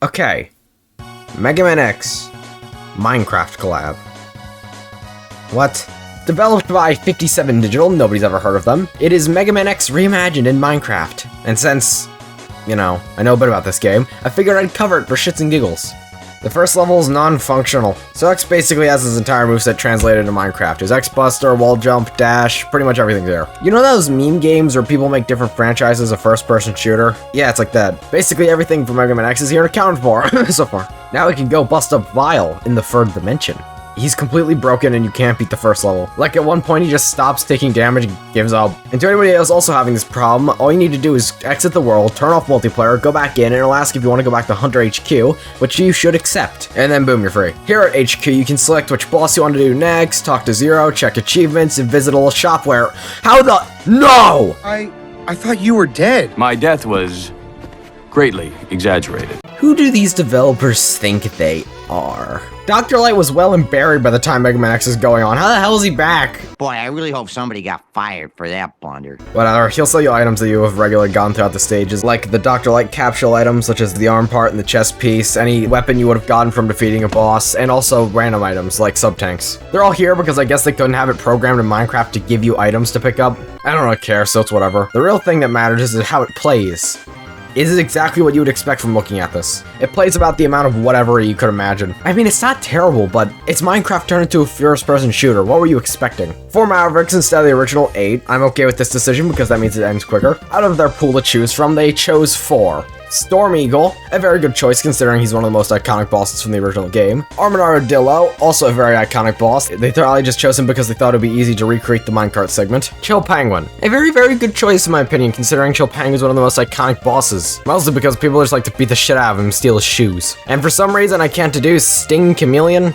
Okay. Mega Man X Minecraft collab. What? Developed by 57 Digital, nobody's ever heard of them. It is Mega Man X reimagined in Minecraft. And since, I know a bit about this game, I figured I'd cover it for shits and giggles. The first level is non-functional, so X basically has his entire moveset translated to Minecraft. His X-Buster, wall jump, dash, pretty much everything's there. You know those meme games where people make different franchises of first-person shooter? Yeah, it's like that. Basically everything from Mega Man X is here accounted for, so far. Now we can go bust up Vile in the third dimension. He's completely broken and you can't beat the first level. Like at one point he just stops taking damage and gives up. And to anybody else also having this problem, all you need to do is exit the world, turn off multiplayer, go back in, and it'll ask if you want to go back to Hunter HQ, which you should accept. And then boom, you're free. Here at HQ, you can select which boss you want to do next, talk to Zero, check achievements, and visit a little shop where... How the... No! I thought you were dead. My death was greatly exaggerated. Who do these developers think they are? Dr. Light was well and buried by the time Mega Man X is going on. How the hell is he back? Boy, I really hope somebody got fired for that blunder. Whatever, he'll sell you items that you have regularly gotten throughout the stages, like the Dr. Light capsule items, such as the arm part and the chest piece, any weapon you would have gotten from defeating a boss, and also random items, like sub-tanks. They're all here because I guess they couldn't have it programmed in Minecraft to give you items to pick up. I don't really care, so it's whatever. The real thing that matters is how it plays. Is it exactly what you would expect from looking at this? It plays about the amount of whatever you could imagine. I mean, it's not terrible, but it's Minecraft turned into a first-person shooter. What were you expecting? 4 Mavericks instead of the original 8. I'm okay with this decision because that means it ends quicker. Out of their pool to choose from, they chose 4. Storm Eagle, a very good choice considering he's one of the most iconic bosses from the original game. Armadillo, also a very iconic boss. They probably just chose him because they thought it'd be easy to recreate the minecart segment. Chill Penguin, a very, very good choice in my opinion considering Chill Penguin is one of the most iconic bosses. Mostly because people just like to beat the shit out of him and steal his shoes. And for some reason I can't deduce Sting Chameleon.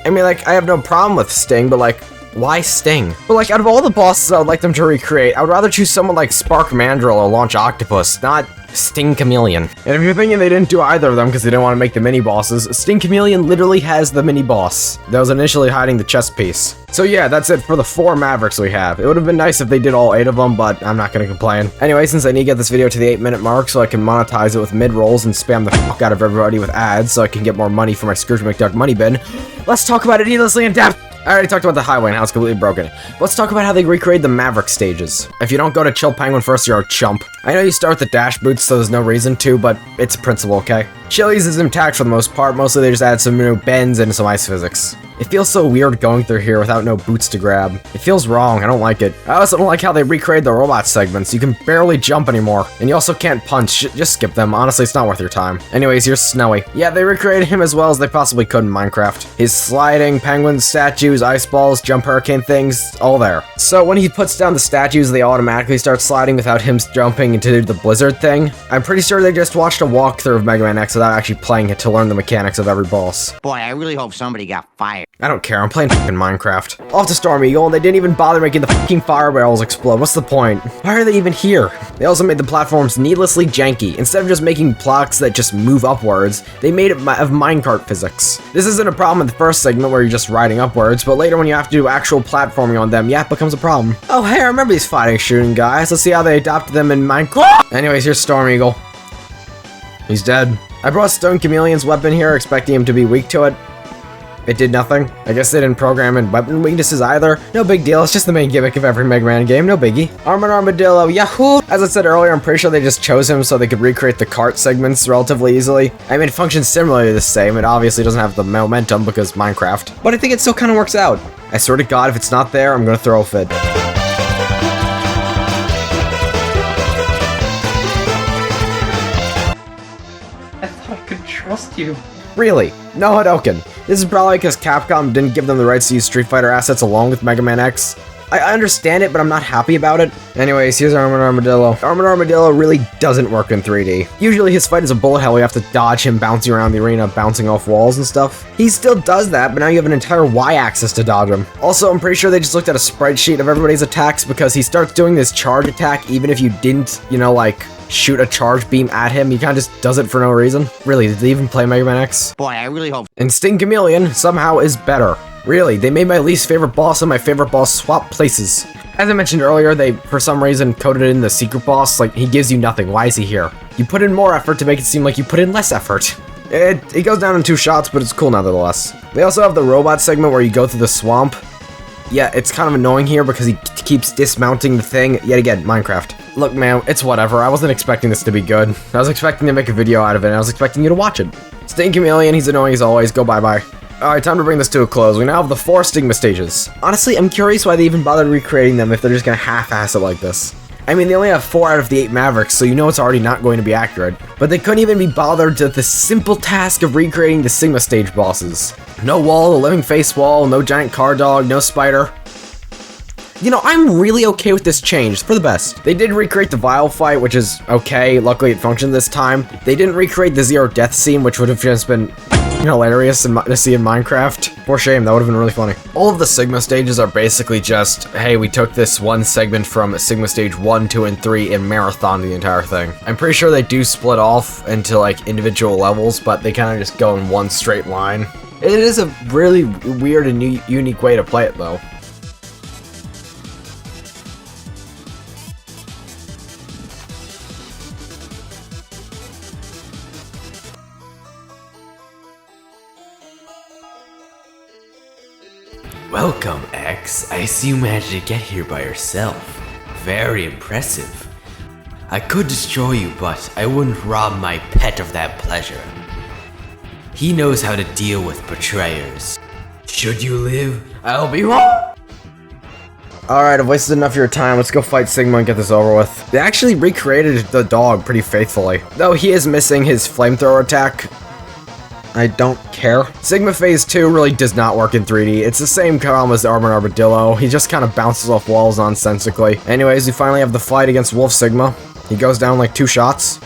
I mean, like, I have no problem with Sting, but like, why Sting? But like, out of all the bosses I would like them to recreate, I would rather choose someone like Spark Mandrill or Launch Octopus, not Sting Chameleon. And if you're thinking they didn't do either of them because they didn't want to make the mini bosses, Sting Chameleon literally has the mini boss that was initially hiding the chest piece. So yeah, that's it for the 4 Mavericks we have. It would have been nice if they did all 8 of them, but I'm not going to complain. Anyway, since I need to get this video to the 8-minute mark so I can monetize it with mid-rolls and spam the fuck out of everybody with ads so I can get more money for my Scrooge McDuck money bin, let's talk about it needlessly in depth. I already talked about the highway and how it's completely broken. Let's talk about how they recreated the Maverick stages. If you don't go to Chill Penguin first, you're a chump. I know you start with the dash boots, so there's no reason to, but it's a principle, okay? Chili's is intact for the most part, mostly they just add some new bends and some ice physics. It feels so weird going through here without no boots to grab. It feels wrong, I don't like it. I also don't like how they recreated the robot segments. You can barely jump anymore, and you also can't punch. Just skip them, honestly it's not worth your time. Anyways, here's Snowy. Yeah, they recreated him as well as they possibly could in Minecraft. His sliding, penguins, statues, ice balls, jump hurricane things, all there. So when he puts down the statues, they automatically start sliding without him jumping into the blizzard thing. I'm pretty sure they just watched a walkthrough of Mega Man X without actually playing it to learn the mechanics of every boss. Boy, I really hope somebody got fired. I don't care, I'm playing fucking Minecraft. Off to Storm Eagle, and they didn't even bother making the fucking fire barrels explode. What's the point? Why are they even here? They also made the platforms needlessly janky. Instead of just making blocks that just move upwards, they made it of minecart physics. This isn't a problem in the first segment where you're just riding upwards, but later when you have to do actual platforming on them, yeah, it becomes a problem. Oh, hey, I remember these fighting shooting guys. Let's see how they adopted them in Minecraft. Anyways, here's Storm Eagle. He's dead. I brought Stone Chameleon's weapon here, expecting him to be weak to it. It did nothing. I guess they didn't program in weapon weaknesses either. No big deal, it's just the main gimmick of every Mega Man game, no biggie. Armadillo, yahoo! As I said earlier, I'm pretty sure they just chose him so they could recreate the cart segments relatively easily. I mean, it functions similarly the same. It obviously doesn't have the momentum because Minecraft, but I think it still kind of works out. I swear to God, if it's not there, I'm gonna throw a fit. I thought I could trust you. Really? No Hadouken. This is probably because Capcom didn't give them the rights to use Street Fighter assets along with Mega Man X. I understand it, but I'm not happy about it. Anyways, here's Armadillo. Armadillo really doesn't work in 3D. Usually his fight is a bullet hell, you have to dodge him bouncing around the arena, bouncing off walls and stuff. He still does that, but now you have an entire Y-axis to dodge him. Also, I'm pretty sure they just looked at a spreadsheet of everybody's attacks because he starts doing this charge attack even if you didn't, you know, like, shoot a charge beam at him. He kind of just does it for no reason. Really, did they even play Mega Man X? Boy, I really hope... And Sting Chameleon somehow is better. Really, they made my least favorite boss and my favorite boss swap places. As I mentioned earlier, they, for some reason, coded in the secret boss, like, he gives you nothing. Why is he here? You put in more effort to make it seem like you put in less effort. It goes down in 2 shots, but it's cool nonetheless. They also have the robot segment where you go through the swamp. Yeah, it's kind of annoying here because he keeps dismounting the thing. Yet again, Minecraft. Look, man, it's whatever. I wasn't expecting this to be good. I was expecting to make a video out of it, and I was expecting you to watch it. Sting Chameleon, he's annoying as always. Go bye-bye. Alright, time to bring this to a close. We now have the 4 Stigma stages. Honestly, I'm curious why they even bothered recreating them if they're just gonna half-ass it like this. I mean, they only have 4 out of the 8 Mavericks, so you know it's already not going to be accurate. But they couldn't even be bothered to the simple task of recreating the Sigma stage bosses. No wall, a living face wall, no giant car dog, no spider. You know, I'm really okay with this change. It's for the best. They did recreate the Vile fight, which is okay. Luckily, it functioned this time. They didn't recreate the Zero Death scene, which would have just been hilarious to see in Minecraft. For shame, that would have been really funny. All of the Sigma stages are basically just, hey, we took this one segment from Sigma stage 1, 2, and 3 and marathon the entire thing. I'm pretty sure they do split off into like individual levels, but they kind of just go in one straight line. It is a really weird and unique way to play it though. Welcome, X. I see you managed to get here by yourself. Very impressive. I could destroy you, but I wouldn't rob my pet of that pleasure. He knows how to deal with betrayers. Should you live, I'll be wrong. Alright, I've wasted enough of your time. Let's go fight Sigma and get this over with. They actually recreated the dog pretty faithfully. Though he is missing his flamethrower attack, I don't care. Sigma Phase 2 really does not work in 3D. It's the same calm as the Armored Armadillo. He just kind of bounces off walls nonsensically. Anyways, we finally have the fight against Wolf Sigma. He goes down like 2 shots.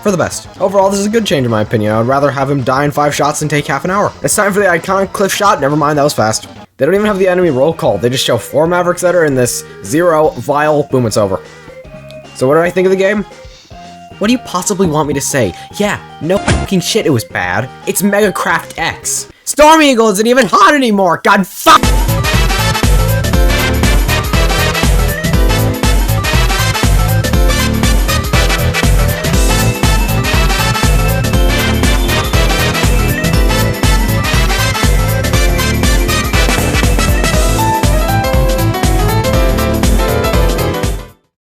For the best. Overall, this is a good change in my opinion. I would rather have him die in 5 shots than take half an hour. It's time for the iconic cliff shot. Never mind, that was fast. They don't even have the enemy roll call. They just show 4 Mavericks that are in this 0, Vile, boom, it's over. So what do I think of the game? What do you possibly want me to say? Yeah, no fucking shit, it was bad. It's Megacraft X. Storm Eagle isn't even hot anymore, god fuck!